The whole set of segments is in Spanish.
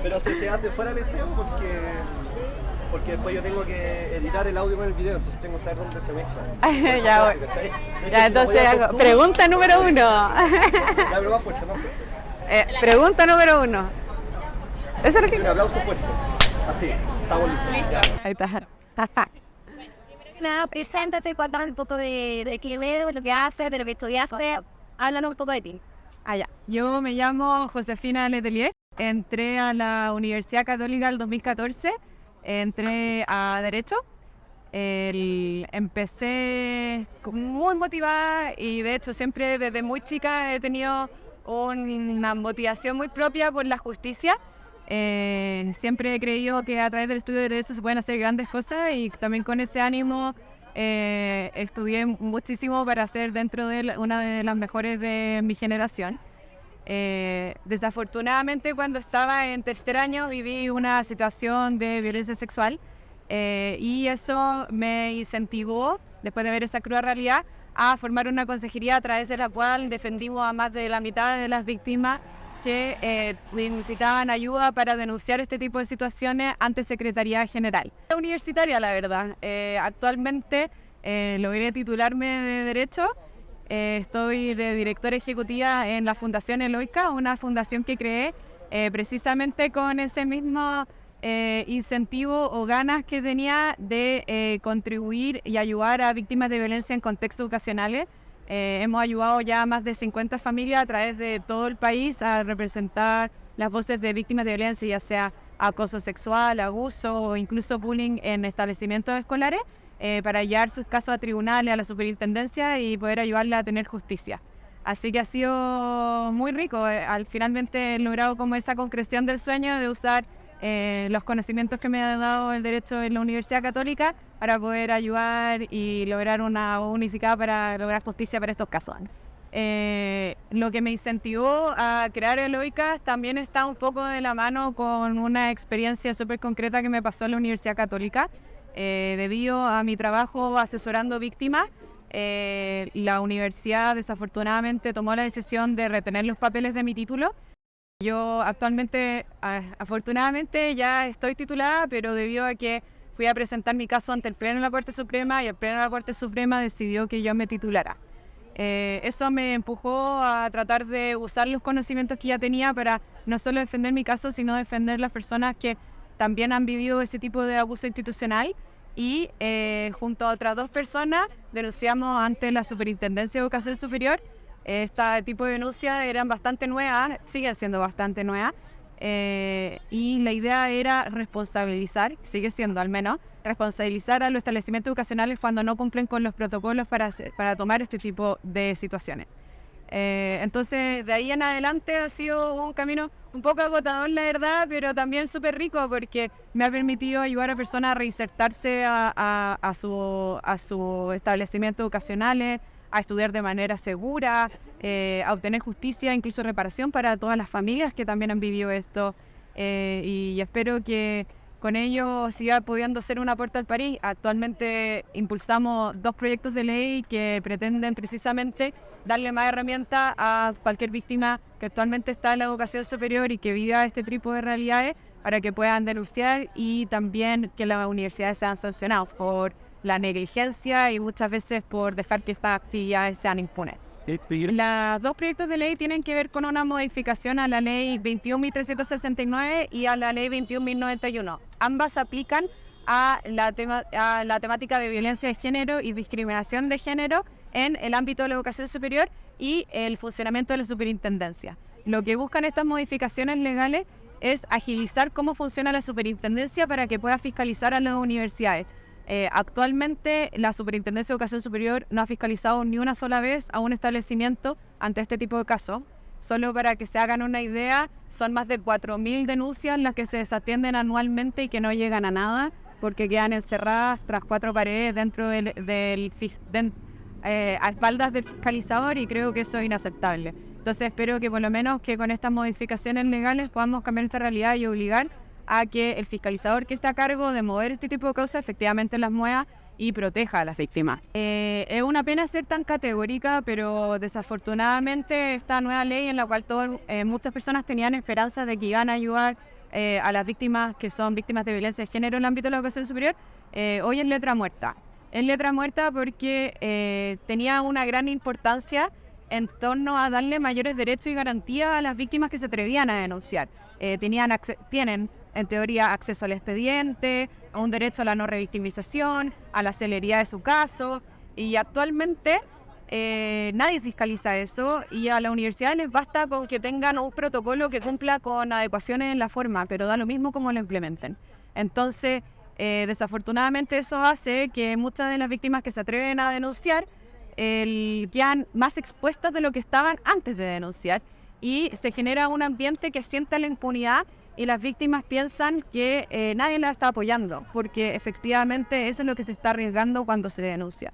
Pero se hace fuera del SEO porque después yo tengo que editar el audio con el video, entonces tengo que saber dónde se mezcla. Ya, bueno. Ya, entonces, pregunta número 1. Ya, pero más fuerte, más fuerte. Pregunta número 1. Eso es lo que... Un aplauso fuerte. Así, estamos listos. Ya. Ahí está. Nada, preséntate, cuéntame un poco de qué ves, de lo que haces, de lo que estudiaste. Háblanos un poco de ti. Ya. Yo me llamo Josefina Letelier. Entré a la Universidad Católica el 2014. Entré a Derecho. Empecé muy motivada y de hecho siempre desde muy chica he tenido una motivación muy propia por la justicia. Siempre he creído que a través del estudio de Derecho se pueden hacer grandes cosas y también con ese ánimo estudié muchísimo para ser dentro de una de las mejores de mi generación. Desafortunadamente cuando estaba en tercer año viví una situación de violencia sexual y eso me incentivó, después de ver esa cruda realidad, a formar una consejería a través de la cual defendimos a más de la mitad de las víctimas que necesitaban ayuda para denunciar este tipo de situaciones ante Secretaría General. Universitaria, la verdad. Actualmente logré titularme de Derecho. Estoy de directora ejecutiva en la Fundación Eloica, una fundación que creé precisamente con ese mismo incentivo o ganas que tenía de contribuir y ayudar a víctimas de violencia en contextos educacionales. Hemos ayudado ya a más de 50 familias a través de todo el país a representar las voces de víctimas de violencia, ya sea acoso sexual, abuso o incluso bullying en establecimientos escolares, para llevar sus casos a tribunales, a la superintendencia y poder ayudarla a tener justicia. Así que ha sido muy rico. Finalmente he logrado como esa concreción del sueño de usar los conocimientos que me ha dado el derecho en la Universidad Católica para poder ayudar y lograr una unicidad para lograr justicia para estos casos. Lo que me incentivó a crear Eloicas también está un poco de la mano con una experiencia súper concreta que me pasó en la Universidad Católica. Debido a mi trabajo asesorando víctimas, la universidad desafortunadamente tomó la decisión de retener los papeles de mi título. Yo actualmente, afortunadamente, ya estoy titulada, pero debido a que fui a presentar mi caso ante el Pleno de la Corte Suprema y el Pleno de la Corte Suprema decidió que yo me titulara. Eso me empujó a tratar de usar los conocimientos que ya tenía para no solo defender mi caso, sino defender las personas que también han vivido ese tipo de abuso institucional y junto a otras 2 personas denunciamos ante la Superintendencia de Educación Superior. Este tipo de denuncias eran bastante nuevas, siguen siendo bastante nuevas, y la idea era responsabilizar, sigue siendo al menos, responsabilizar a los establecimientos educacionales cuando no cumplen con los protocolos para tomar este tipo de situaciones. Entonces, de ahí en adelante ha sido un camino un poco agotador, la verdad, pero también súper rico porque me ha permitido ayudar a personas a reinsertarse a sus establecimientos educacionales, a estudiar de manera segura, a obtener justicia, incluso reparación para todas las familias que también han vivido esto. Y espero que con ello siga pudiendo ser un aporte al país. Actualmente impulsamos 2 proyectos de ley que pretenden precisamente darle más herramientas a cualquier víctima que actualmente está en la educación superior y que viva este tipo de realidades para que puedan denunciar y también que las universidades sean sancionadas por la negligencia y muchas veces por dejar que estas actividades sean impunes. Los 2 proyectos de ley tienen que ver con una modificación a la ley 21.369 y a la ley 21.091. Ambas aplican a la temática de violencia de género y discriminación de género en el ámbito de la educación superior y el funcionamiento de la superintendencia. Lo que buscan estas modificaciones legales es agilizar cómo funciona la superintendencia para que pueda fiscalizar a las universidades. Actualmente la Superintendencia de Educación Superior no ha fiscalizado ni una sola vez a un establecimiento ante este tipo de casos. Solo para que se hagan una idea, son más de 4.000 denuncias las que se desatienden anualmente y que no llegan a nada porque quedan encerradas tras 4 paredes dentro a espaldas del fiscalizador, y creo que eso es inaceptable. Entonces espero que por lo menos que con estas modificaciones legales podamos cambiar esta realidad y obligar a que el fiscalizador que está a cargo de mover este tipo de cosas efectivamente las mueva y proteja a las víctimas. Es una pena ser tan categórica, pero desafortunadamente esta nueva ley en la cual muchas personas tenían esperanzas de que iban a ayudar a las víctimas que son víctimas de violencia de género en el ámbito de la educación superior, hoy en letra muerta. En letra muerta porque tenía una gran importancia en torno a darle mayores derechos y garantías a las víctimas que se atrevían a denunciar. Tienen, en teoría, acceso al expediente, a un derecho a la no revictimización, a la celeridad de su caso, y actualmente nadie fiscaliza eso, y a las universidades les basta con que tengan un protocolo que cumpla con adecuaciones en la forma, pero da lo mismo cómo lo implementen. Entonces, desafortunadamente eso hace que muchas de las víctimas que se atreven a denunciar quedan más expuestas de lo que estaban antes de denunciar, y se genera un ambiente que sienta la impunidad, y las víctimas piensan que nadie las está apoyando, porque efectivamente eso es lo que se está arriesgando cuando se denuncia.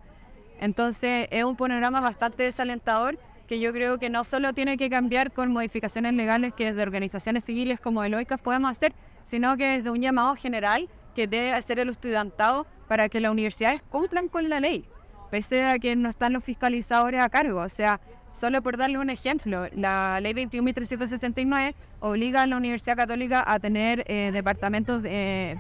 Entonces es un panorama bastante desalentador, que yo creo que no solo tiene que cambiar con modificaciones legales que desde organizaciones civiles como el OICAS podemos hacer, sino que desde un llamado general que debe hacer el estudiantado para que las universidades cumplan con la ley, pese a que no están los fiscalizadores a cargo. O sea, solo por darle un ejemplo, la ley 21.369 obliga a la Universidad Católica a tener departamentos de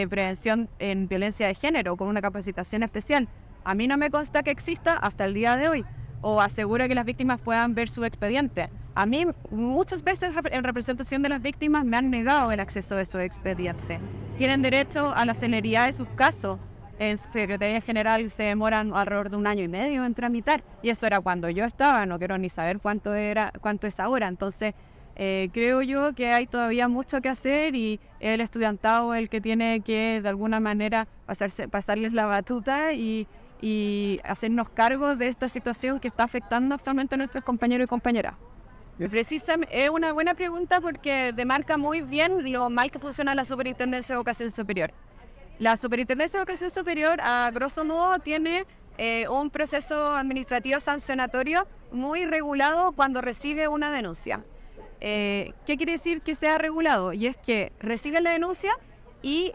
prevención en violencia de género con una capacitación especial. A mí no me consta que exista hasta el día de hoy, o asegura que las víctimas puedan ver su expediente. A mí muchas veces en representación de las víctimas me han negado el acceso a esos expedientes. Tienen derecho a la celeridad de sus casos. En Secretaría General se demoran alrededor de 1 año y medio en tramitar, y eso era cuando yo estaba, no quiero ni saber cuánto es ahora. Entonces creo yo que hay todavía mucho que hacer, y el estudiantado el que tiene que de alguna manera pasarles la batuta y hacernos cargo de esta situación que está afectando actualmente a nuestros compañeros y compañeras. Precisamente, es una buena pregunta porque demarca muy bien lo mal que funciona la Superintendencia de Educación Superior. La Superintendencia de Educación Superior, a grosso modo, tiene un proceso administrativo sancionatorio muy regulado cuando recibe una denuncia. ¿Qué quiere decir que sea regulado? Y es que recibe la denuncia y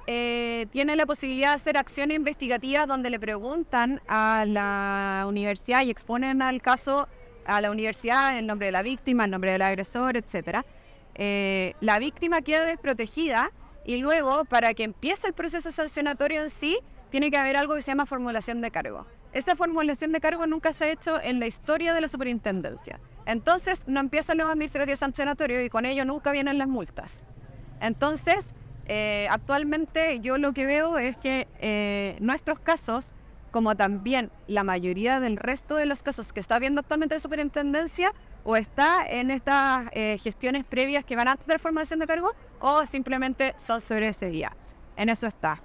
tiene la posibilidad de hacer acciones investigativas donde le preguntan a la universidad y exponen al caso a la universidad el nombre de la víctima, el nombre del agresor, etc. La víctima queda desprotegida, y luego, para que empiece el proceso sancionatorio en sí, tiene que haber algo que se llama formulación de cargo. Esa formulación de cargo nunca se ha hecho en la historia de la superintendencia. Entonces, no empiezan los administrativos sancionatorios, y con ello nunca vienen las multas. Entonces, actualmente yo lo que veo es que nuestros casos, como también la mayoría del resto de los casos que está viendo actualmente la superintendencia, o está en estas gestiones previas que van antes de la formulación de cargo, o simplemente son sobreseídas. En eso está.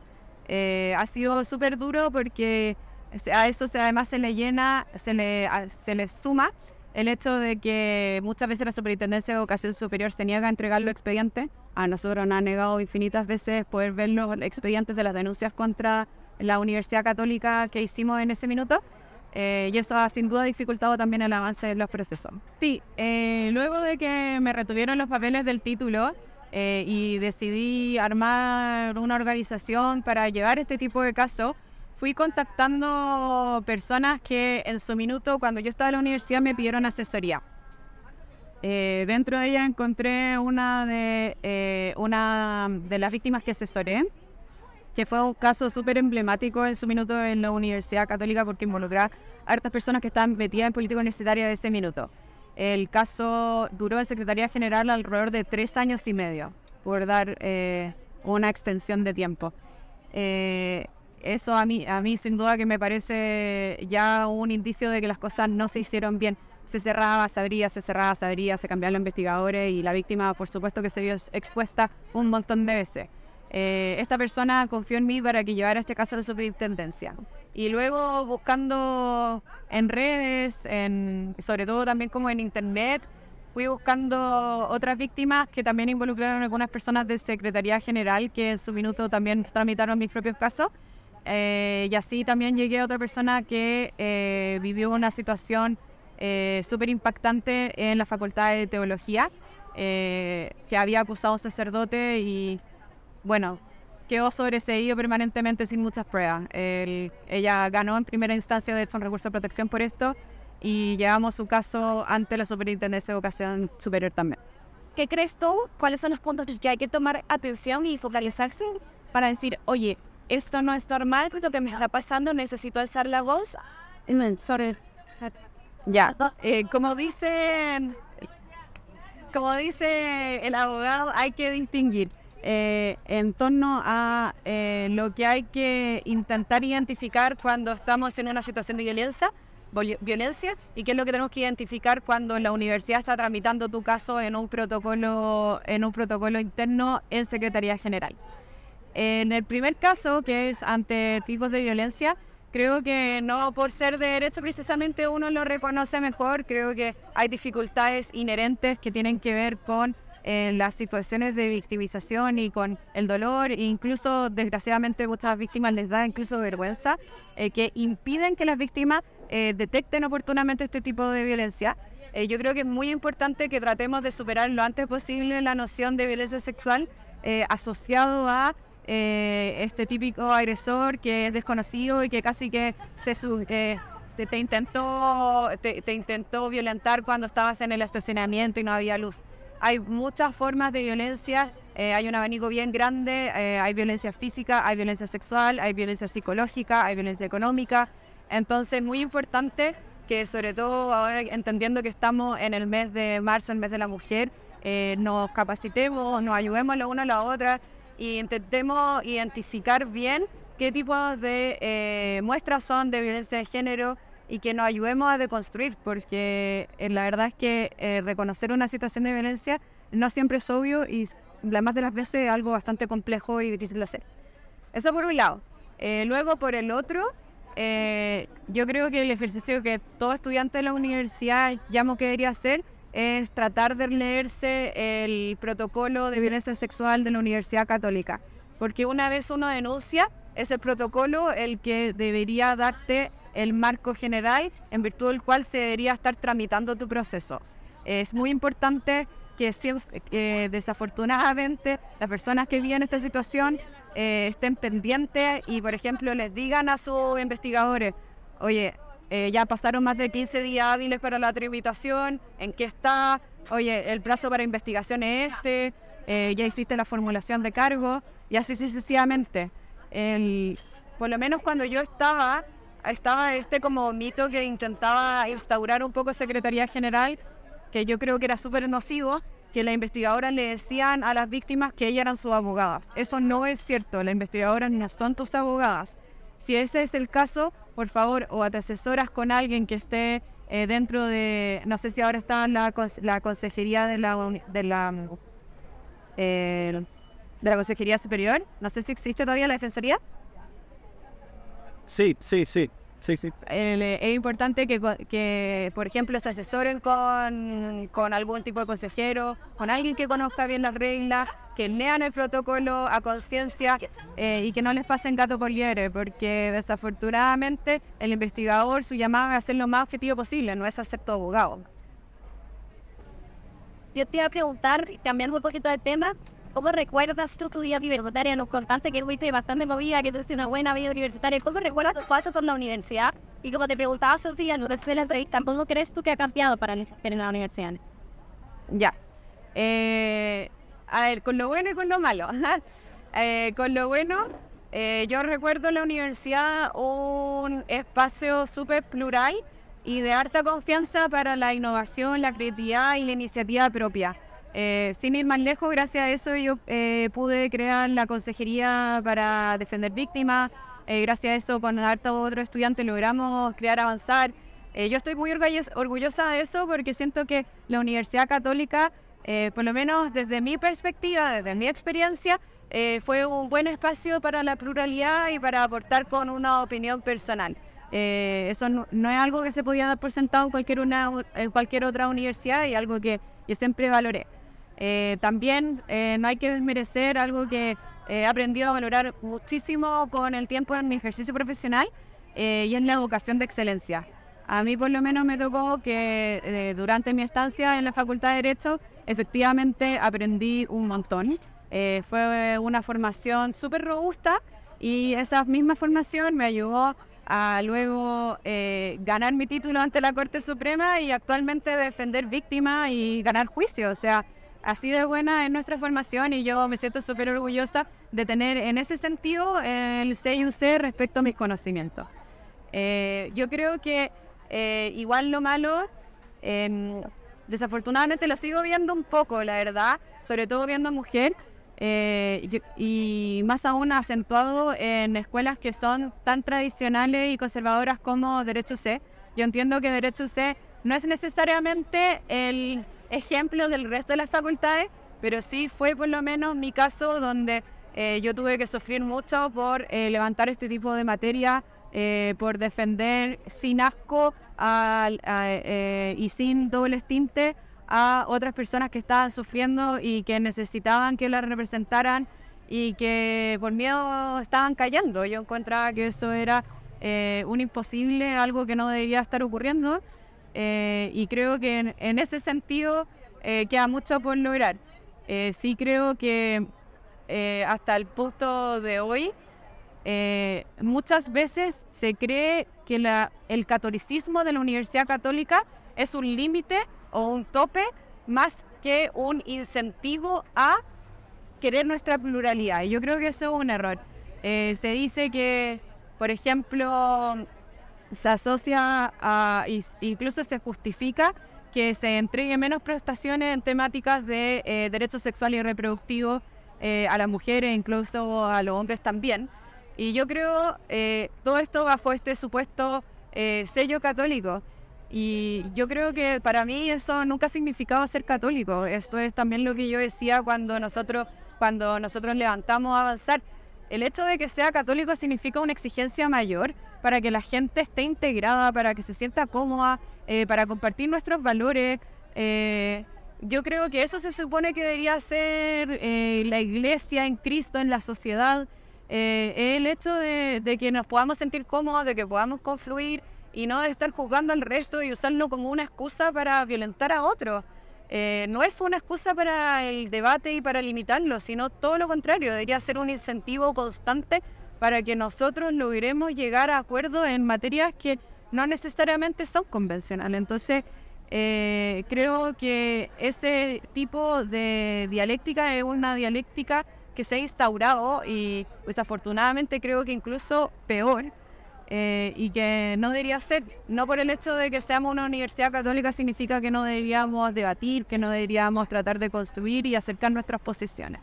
Ha sido súper duro porque a eso además se le suma el hecho de que muchas veces la Superintendencia de Educación Superior se niega a entregar los expedientes. A nosotros nos ha negado infinitas veces poder ver los expedientes de las denuncias contra la Universidad Católica que hicimos en ese minuto. Y eso ha sin duda dificultado también el avance de los procesos. Sí, luego de que me retuvieron los papeles del título y decidí armar una organización para llevar este tipo de casos, fui contactando personas que en su minuto, cuando yo estaba en la universidad, me pidieron asesoría. Dentro de ella encontré una de las víctimas que asesoré, que fue un caso súper emblemático en su minuto en la Universidad Católica porque involucraba a hartas personas que estaban metidas en política universitaria de ese minuto. El caso duró en Secretaría General alrededor de 3 años y medio, por dar una extensión de tiempo. Eso a mí sin duda que me parece ya un indicio de que las cosas no se hicieron bien. Se cerraba, se abría, se cerraba, se abría, se cambiaban los investigadores, y la víctima por supuesto que se vio expuesta un montón de veces. Esta persona confió en mí para que llevara este caso a la superintendencia, y luego buscando en redes, sobre todo también como en internet, fui buscando otras víctimas que también involucraron a algunas personas de Secretaría General que en su minuto también tramitaron mis propios casos, y así también llegué a otra persona que vivió una situación súper impactante en la Facultad de Teología, que había acusado a un sacerdote y bueno, quedó sobreseído permanentemente sin muchas pruebas. Ella ganó en primera instancia, de hecho, un recurso de protección por esto, y llevamos su caso ante la Superintendencia de Educación Superior también. ¿qué crees tú? ¿Cuáles son los puntos que hay que tomar atención y focalizarse para decir, oye, esto no es normal, lo que me está pasando, necesito alzar la voz? Sorry. Ya, como dice el abogado, hay que distinguir en torno a lo que hay que intentar identificar cuando estamos en una situación de violencia y qué es lo que tenemos que identificar cuando la universidad está tramitando tu caso en un protocolo interno en Secretaría General. En el primer caso, que es ante tipos de violencia, creo que no por ser de derecho precisamente uno lo reconoce mejor. Creo que hay dificultades inherentes que tienen que ver con las situaciones de victimización y con el dolor, e incluso desgraciadamente muchas víctimas les da incluso vergüenza, que impiden que las víctimas detecten oportunamente este tipo de violencia. Yo creo que es muy importante que tratemos de superar lo antes posible la noción de violencia sexual asociado a este típico agresor que es desconocido y que casi que te intentó violentar cuando estabas en el estacionamiento y no había luz. Hay muchas formas de violencia, hay un abanico bien grande, hay violencia física, hay violencia sexual, hay violencia psicológica, hay violencia económica. Entonces, muy importante que, sobre todo ahora entendiendo que estamos en el mes de marzo, el mes de la mujer, nos capacitemos, nos ayudemos la una a la otra y intentemos identificar bien qué tipos de muestras son de violencia de género y que nos ayudemos a deconstruir, porque la verdad es que reconocer una situación de violencia no siempre es obvio y la más de las veces es algo bastante complejo y difícil de hacer. Eso por un lado. Luego, por el otro, yo creo que el ejercicio que todo estudiante de la universidad llamo que debería hacer es tratar de leerse el protocolo de violencia sexual de la Universidad Católica, porque una vez uno denuncia, es el protocolo el que debería darte el marco general en virtud del cual se debería estar tramitando tu proceso. Es muy importante que desafortunadamente las personas que viven esta situación estén pendientes y, por ejemplo, les digan a sus investigadores, oye, ya pasaron más de 15 días hábiles para la tramitación, ¿en qué está? Oye, el plazo para investigación es ya hiciste la formulación de cargo, y así sucesivamente. Por lo menos cuando yo estaba como mito que intentaba instaurar un poco Secretaría General, que yo creo que era súper nocivo, que las investigadoras le decían a las víctimas que ellas eran sus abogadas. Eso no es cierto, las investigadoras no son tus abogadas. Si ese es el caso, por favor, o te asesoras con alguien que esté dentro de, no sé si ahora está la consejería de la Consejería Superior, no sé si existe todavía la Defensoría. Sí. Es importante que, por ejemplo, se asesoren con algún tipo de consejero, con alguien que conozca bien las reglas, que lean el protocolo a conciencia y que no les pasen gato por liebre, porque desafortunadamente el investigador, su llamado es hacer lo más objetivo posible, no es hacer tu abogado. Yo te iba a preguntar, cambiando un poquito de tema, ¿cómo recuerdas tú tu vida universitaria? Nos contaste que fuiste bastante movida, que tuviste una buena vida universitaria. ¿Cómo recuerdas tus pasos por la universidad? Y como te preguntaba Sofía, no te la entrevista, ¿cómo crees tú que ha cambiado para en la universidad? Ya. A ver, con lo bueno y con lo malo. Con lo bueno, yo recuerdo en la universidad un espacio súper plural y de harta confianza para la innovación, la creatividad y la iniciativa propia. Sin ir más lejos, gracias a eso yo pude crear la consejería para defender víctimas. Gracias a eso, con hartos otros estudiantes logramos crear Avanzar. Yo estoy muy orgullosa de eso porque siento que la Universidad Católica, por lo menos desde mi perspectiva, desde mi experiencia, fue un buen espacio para la pluralidad y para aportar con una opinión personal. Eso no es algo que se podía dar por sentado en cualquier otra universidad y algo que yo siempre valoré. También no hay que desmerecer algo que he aprendido a valorar muchísimo con el tiempo en mi ejercicio profesional y es la educación de excelencia. A mí por lo menos me tocó que durante mi estancia en la Facultad de Derecho efectivamente aprendí un montón. Fue una formación súper robusta y esa misma formación me ayudó a luego ganar mi título ante la Corte Suprema y actualmente defender víctimas y ganar juicios. O sea, así de buena en nuestra formación y yo me siento súper orgullosa de tener en ese sentido el C y un C respecto a mis conocimientos. Yo creo que igual lo malo, desafortunadamente lo sigo viendo un poco, la verdad, sobre todo viendo a mujer, y más aún acentuado en escuelas que son tan tradicionales y conservadoras como Derecho C. Yo entiendo que Derecho C no es necesariamente el ejemplo del resto de las facultades, pero sí fue por lo menos mi caso donde yo tuve que sufrir mucho por levantar este tipo de materia, por defender sin asco y sin dobles tintes a otras personas que estaban sufriendo y que necesitaban que las representaran y que por miedo estaban callando. Yo encontraba que eso era un imposible, algo que no debería estar ocurriendo, y creo que en ese sentido queda mucho por lograr. Sí creo que hasta el punto de hoy muchas veces se cree que el catolicismo de la Universidad Católica es un límite o un tope más que un incentivo a querer nuestra pluralidad. Y yo creo que eso es un error. Se dice que, por ejemplo, se asocia incluso se justifica que se entregue menos prestaciones en temáticas de derechos sexuales y reproductivos a las mujeres, incluso a los hombres también. Y yo creo todo esto bajo este supuesto sello católico. Y yo creo que para mí eso nunca ha significado ser católico. Esto es también lo que yo decía cuando nosotros levantamos a avanzar. El hecho de que sea católico significa una exigencia mayor para que la gente esté integrada, para que se sienta cómoda, para compartir nuestros valores. Yo creo que eso se supone que debería ser la iglesia en Cristo, en la sociedad. El hecho de que nos podamos sentir cómodos, de que podamos confluir y no de estar juzgando al resto y usarlo como una excusa para violentar a otros. No es una excusa para el debate y para limitarlo, sino todo lo contrario, debería ser un incentivo constante para que nosotros logremos llegar a acuerdos en materias que no necesariamente son convencionales. Entonces, creo que ese tipo de dialéctica es una dialéctica que se ha instaurado y desafortunadamente creo que incluso peor, y que no debería ser. No por el hecho de que seamos una universidad católica significa que no deberíamos debatir, que no deberíamos tratar de construir y acercar nuestras posiciones.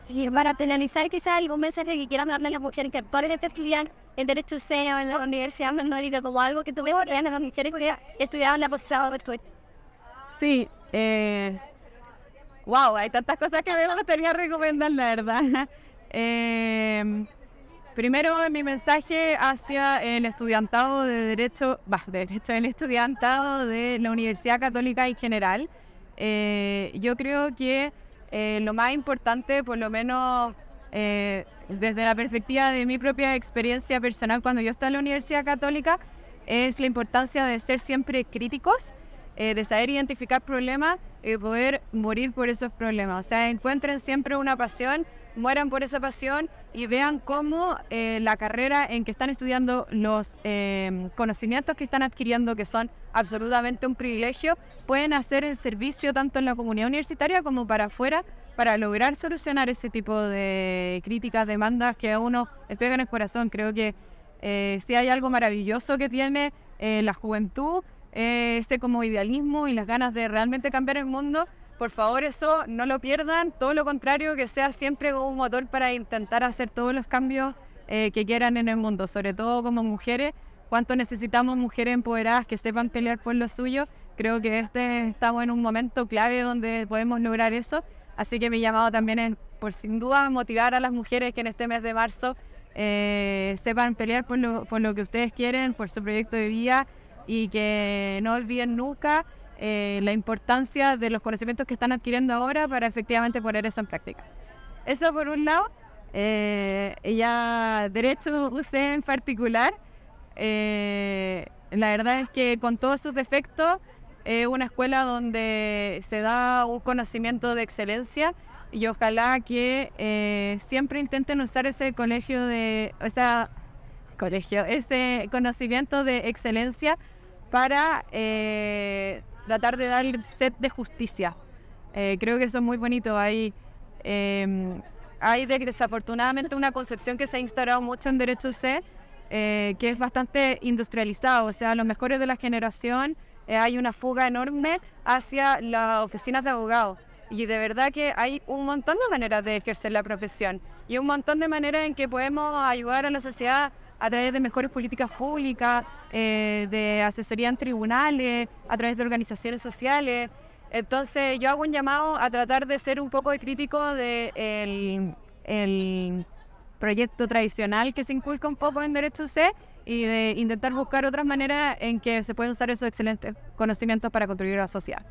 Y para finalizar, quizás algún mensaje que quieran darle a las mujeres que actualmente estudian en Derecho C o en la Universidad Manuelita, como algo que tuvimos a las mujeres que estudiaban la posgrado virtual. Sí, wow, hay tantas cosas que me gustaría recomendar, la verdad. Primero, mi mensaje hacia el estudiantado de Derecho, el estudiantado de la Universidad Católica en general. Yo creo que lo más importante, por lo menos desde la perspectiva de mi propia experiencia personal cuando yo estaba en la Universidad Católica, es la importancia de ser siempre críticos, de saber identificar problemas y poder morir por esos problemas. O sea, encuentren siempre una pasión, mueran por esa pasión y vean cómo la carrera en que están estudiando, los conocimientos que están adquiriendo, que son absolutamente un privilegio, pueden hacer el servicio tanto en la comunidad universitaria como para afuera, para lograr solucionar ese tipo de críticas, demandas que a uno les pegan en el corazón. Creo que si hay algo maravilloso que tiene la juventud, este como idealismo y las ganas de realmente cambiar el mundo. Por favor, eso no lo pierdan, todo lo contrario, que sea siempre un motor para intentar hacer todos los cambios que quieran en el mundo, sobre todo como mujeres. Cuánto necesitamos mujeres empoderadas que sepan pelear por lo suyo. Creo que estamos en un momento clave donde podemos lograr eso, así que mi llamado también es, por sin duda, motivar a las mujeres que en este mes de marzo sepan pelear por lo que ustedes quieren, por su proyecto de vida, y que no olviden nunca la importancia de los conocimientos que están adquiriendo ahora para efectivamente poner eso en práctica. Eso por un lado. Ya Derecho UC en particular, la verdad es que con todos sus defectos es una escuela donde se da un conocimiento de excelencia, y ojalá que siempre intenten usar ese ese conocimiento de excelencia para tratar de dar sed de justicia Creo que eso es muy bonito. Hay desafortunadamente una concepción que se ha instaurado mucho en Derecho C, que es bastante industrializado. O sea, los mejores de la generación, hay una fuga enorme hacia las oficinas de abogados. Y de verdad que hay un montón de maneras de ejercer la profesión y un montón de maneras en que podemos ayudar a la sociedad a través de mejores políticas públicas, de asesoría en tribunales, a través de organizaciones sociales. Entonces yo hago un llamado a tratar de ser un poco crítico del el proyecto tradicional que se inculca un poco en Derecho C y de intentar buscar otras maneras en que se pueden usar esos excelentes conocimientos para construir la sociedad.